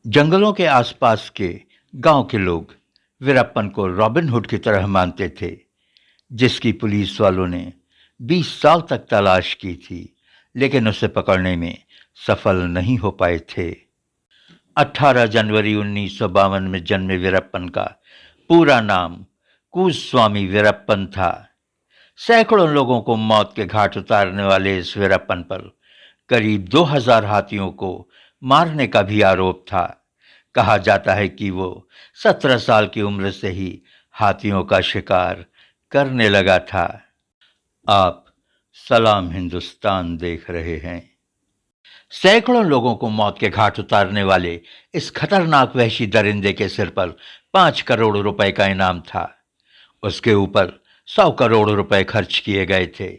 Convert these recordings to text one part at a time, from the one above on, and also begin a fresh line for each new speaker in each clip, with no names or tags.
जंगलों के आसपास के गांव के लोग वीरप्पन को रॉबिन हुड की तरह मानते थे, जिसकी पुलिस वालों ने 20 साल तक तलाश की थी, लेकिन उसे पकड़ने में सफल नहीं हो पाए थे। 18 जनवरी 1952 में जन्मे वीरप्पन का पूरा नाम कूसस्वामी वीरप्पन था। सैकड़ों लोगों को मौत के घाट उतारने वाले इस वीरप्पन पर करीब 2000 हाथियों को मारने का भी आरोप था। कहा जाता है कि वो 17 साल की उम्र से ही हाथियों का शिकार करने लगा था। आप सलाम हिंदुस्तान देख रहे हैं। सैकड़ों लोगों को मौत के घाट उतारने वाले इस खतरनाक वहशी दरिंदे के सिर पर 5 करोड़ रुपए का इनाम था। उसके ऊपर 100 करोड़ रुपए खर्च किए गए थे,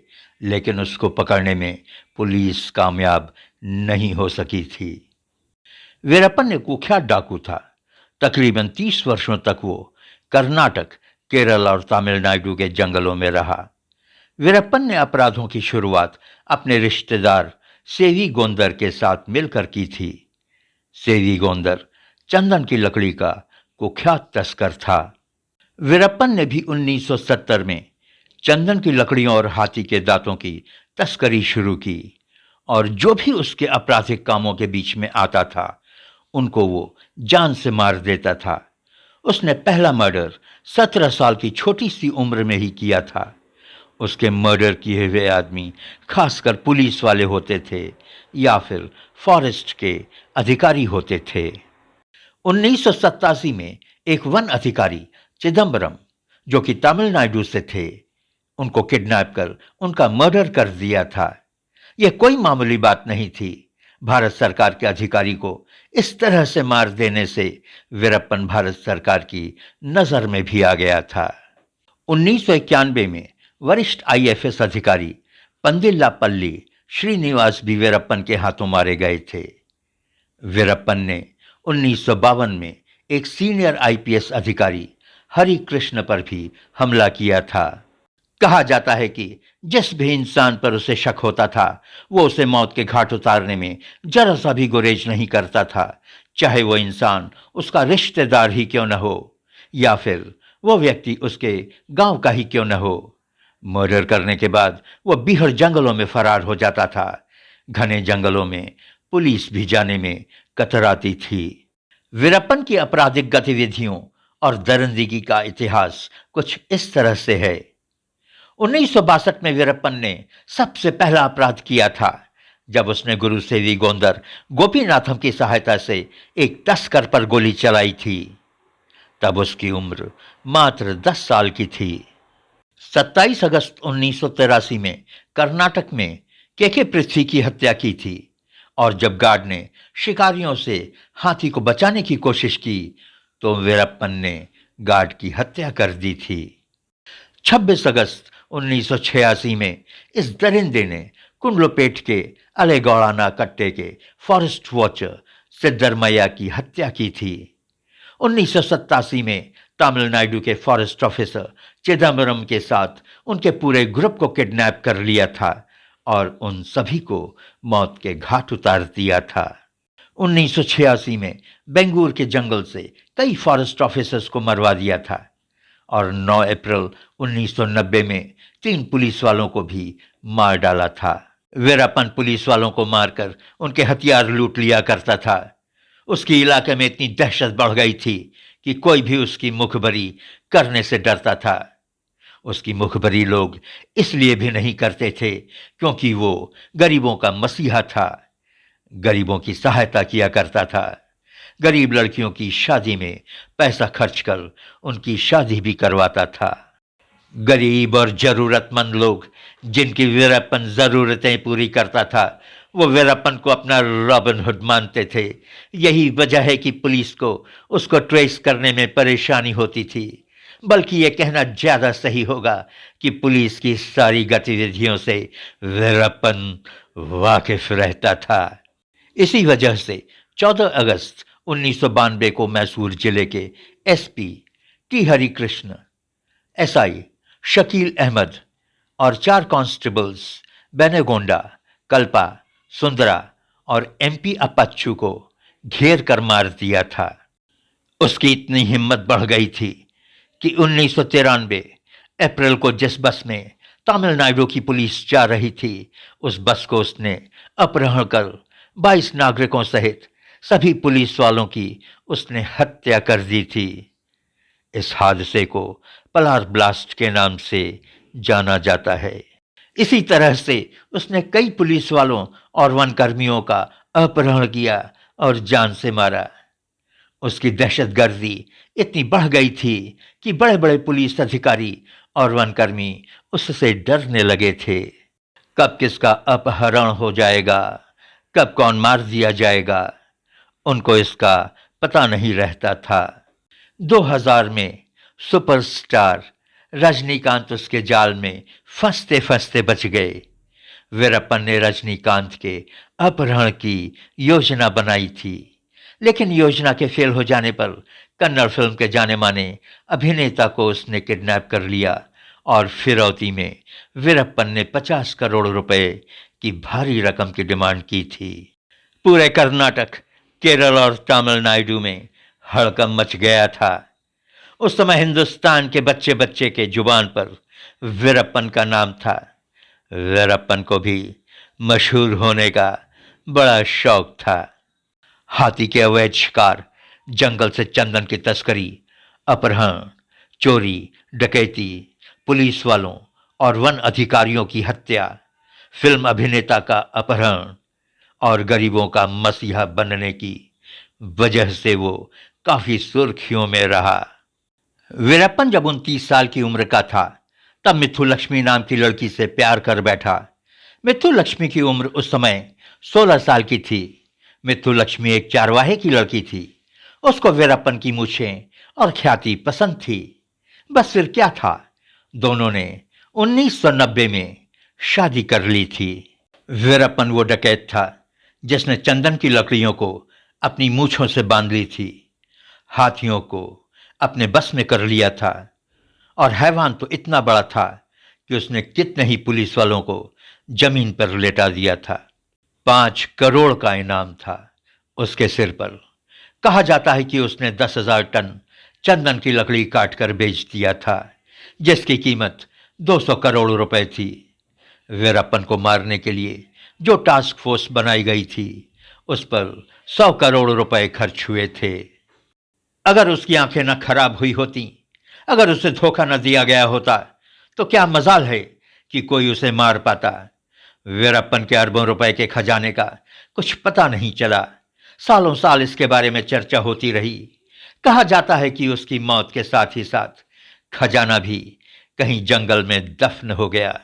लेकिन उसको पकड़ने में पुलिस कामयाब नहीं हो सकी थी। वीरप्पन एक कुख्यात डाकू था। तकरीबन 30 वर्षों तक वो कर्नाटक, केरल और तमिलनाडु के जंगलों में रहा। वीरप्पन ने अपराधों की शुरुआत अपने रिश्तेदार सेवी गोंदर के साथ मिलकर की थी। सेवी गोंदर चंदन की लकड़ी का कुख्यात तस्कर था। वीरप्पन ने भी 1970 में चंदन की लकड़ियों और हाथी के दांतों की तस्करी शुरू की, और जो भी उसके आपराधिक कामों के बीच में आता था उनको वो जान से मार देता था। उसने पहला मर्डर 17 साल की छोटी सी उम्र में ही किया था। उसके मर्डर किए हुए आदमी खासकर पुलिस वाले होते थे या फिर फॉरेस्ट के अधिकारी होते थे। 1987 में एक वन अधिकारी चिदम्बरम, जो कि तमिलनाडु से थे, उनको किडनैप कर उनका मर्डर कर दिया था। यह कोई मामूली बात नहीं थी। भारत सरकार के अधिकारी को इस तरह से मार देने से वीरप्पन भारत सरकार की नजर में भी आ गया था। 1991 में वरिष्ठ आईएफएस अधिकारी पंदिल्लापल्ली श्रीनिवास भी वीरप्पन के हाथों मारे गए थे। वीरप्पन ने 1952 में एक सीनियर आईपीएस अधिकारी हरि कृष्ण पर भी हमला किया था। कहा जाता है कि जिस भी इंसान पर उसे शक होता था वो उसे मौत के घाट उतारने में जरा सा भी गुरेज नहीं करता था, चाहे वो इंसान उसका रिश्तेदार ही क्यों न हो या फिर वो व्यक्ति उसके गांव का ही क्यों न हो। मर्डर करने के बाद वो बीहड़ जंगलों में फरार हो जाता था। घने जंगलों में पुलिस भी जाने में कतराती थी। वीरप्पन की आपराधिक गतिविधियों और दरिंदगी का इतिहास कुछ इस तरह से है। 1962 में वीरप्पन ने सबसे पहला अपराध किया था जब उसने गुरु सेवी गोंदर गोपीनाथम की सहायता से एक तस्कर पर गोली चलाई थी। तब उसकी उम्र मात्र 10 साल की थी। 27 अगस्त 1983 में कर्नाटक में केके पृथ्वी की हत्या की थी, और जब गार्ड ने शिकारियों से हाथी को बचाने की कोशिश की तो वीरप्पन ने गार्ड की हत्या कर दी थी। 26 अगस्त 1986 में इस दरिंदे ने कुंडलोपेट के अलेगौड़ाना कट्टे के फॉरेस्ट वॉचर सिद्धरमैया की हत्या की थी। 1987 में तमिलनाडु के फॉरेस्ट ऑफिसर चिदम्बरम के साथ उनके पूरे ग्रुप को किडनैप कर लिया था और उन सभी को मौत के घाट उतार दिया था। 1986 में बेंगूर के जंगल से कई फॉरेस्ट ऑफिसर्स को मरवा दिया था, और 9 अप्रैल 1990 में 3 पुलिस वालों को भी मार डाला था। वीरप्पन पुलिस वालों को मारकर उनके हथियार लूट लिया करता था। उसकी इलाके में इतनी दहशत बढ़ गई थी कि कोई भी उसकी मुखबरी करने से डरता था। उसकी मुखबरी लोग इसलिए भी नहीं करते थे क्योंकि वो गरीबों का मसीहा था। गरीबों की सहायता किया करता था। गरीब लड़कियों की शादी में पैसा खर्च कर उनकी शादी भी करवाता था। गरीब और जरूरतमंद लोग जिनकी वीरप्पन जरूरतें पूरी करता था वो वीरप्पन को अपना रॉबिन हुड मानते थे। यही वजह है कि पुलिस को उसको ट्रेस करने में परेशानी होती थी। बल्कि ये कहना ज्यादा सही होगा कि पुलिस की सारी गतिविधियों से वीरप्पन वाकिफ रहता था। इसी वजह से 14 अगस्त 1992 को मैसूर जिले के SP T Hari Krishna, SI Shakeel Ahmed और 4 कांस्टेबल्स बेनेगोंडा, कल्पा, सुंदरा और एमपी अप्पाचू को घेर कर मार दिया था। उसकी इतनी हिम्मत बढ़ गई थी कि 1993 अप्रैल को जिस बस में तमिलनाडु की पुलिस जा रही थी, उस बस को उसने अपहरण कर 22 नागरिकों सहित सभी पुलिस वालों की उसने हत्या कर दी थी। इस हादसे को पलार ब्लास्ट के नाम से जाना जाता है। इसी तरह से उसने कई पुलिस वालों और वनकर्मियों का अपहरण किया और जान से मारा। उसकी दहशतगर्दी इतनी बढ़ गई थी कि बड़े बड़े पुलिस अधिकारी और वनकर्मी उससे डरने लगे थे। कब किसका अपहरण हो जाएगा, कब कौन मार दिया जाएगा, उनको इसका पता नहीं रहता था। 2000 में सुपरस्टार रजनीकांत उसके जाल में फंसते फंसते बच गए। वीरप्पन ने रजनीकांत के अपहरण की योजना बनाई थी, लेकिन योजना के फेल हो जाने पर कन्नड़ फिल्म के जाने माने अभिनेता को उसने किडनैप कर लिया और फिरौती में वीरप्पन ने 50 करोड़ रुपए की भारी रकम की डिमांड की थी। पूरे कर्नाटक, केरल और तमिलनाडु में हड़कंप मच गया था। उस समय हिंदुस्तान के बच्चे बच्चे के जुबान पर वीरप्पन का नाम था। वीरप्पन को भी मशहूर होने का बड़ा शौक था। हाथी के अवैध शिकार, जंगल से चंदन की तस्करी, अपहरण, चोरी, डकैती, पुलिस वालों और वन अधिकारियों की हत्या, फिल्म अभिनेता का अपहरण और गरीबों का मसीहा बनने की वजह से वो काफी सुर्खियों में रहा। वीरप्पन जब 29 साल की उम्र का था, तब मिथु लक्ष्मी नाम की लड़की से प्यार कर बैठा। मिथु लक्ष्मी की उम्र उस समय 16 साल की थी। मिथु लक्ष्मी एक चारवाहे की लड़की थी। उसको वीरप्पन की मूछें और ख्याति पसंद थी। बस फिर क्या था, दोनों ने 1990 में शादी कर ली थी। वीरप्पन वो डकैत था जिसने चंदन की लकड़ियों को अपनी मूछों से बांध ली थी, हाथियों को अपने बस में कर लिया था, और हैवान तो इतना बड़ा था कि उसने कितने ही पुलिस वालों को जमीन पर लेटा दिया था। 5 करोड़ का इनाम था उसके सिर पर। कहा जाता है कि उसने 10,000 टन चंदन की लकड़ी काटकर बेच दिया था, जिसकी कीमत 200 करोड़ रुपए थी। वीरप्पन को मारने के लिए जो टास्क फोर्स बनाई गई थी, उस पर 100 करोड़ रुपए खर्च हुए थे। अगर उसकी आंखें न खराब हुई होती, अगर उसे धोखा न दिया गया होता, तो क्या मजाल है कि कोई उसे मार पाता। वीरप्पन के अरबों रुपए के खजाने का कुछ पता नहीं चला। सालों साल इसके बारे में चर्चा होती रही। कहा जाता है कि उसकी मौत के साथ ही साथ खजाना भी कहीं जंगल में दफन हो गया।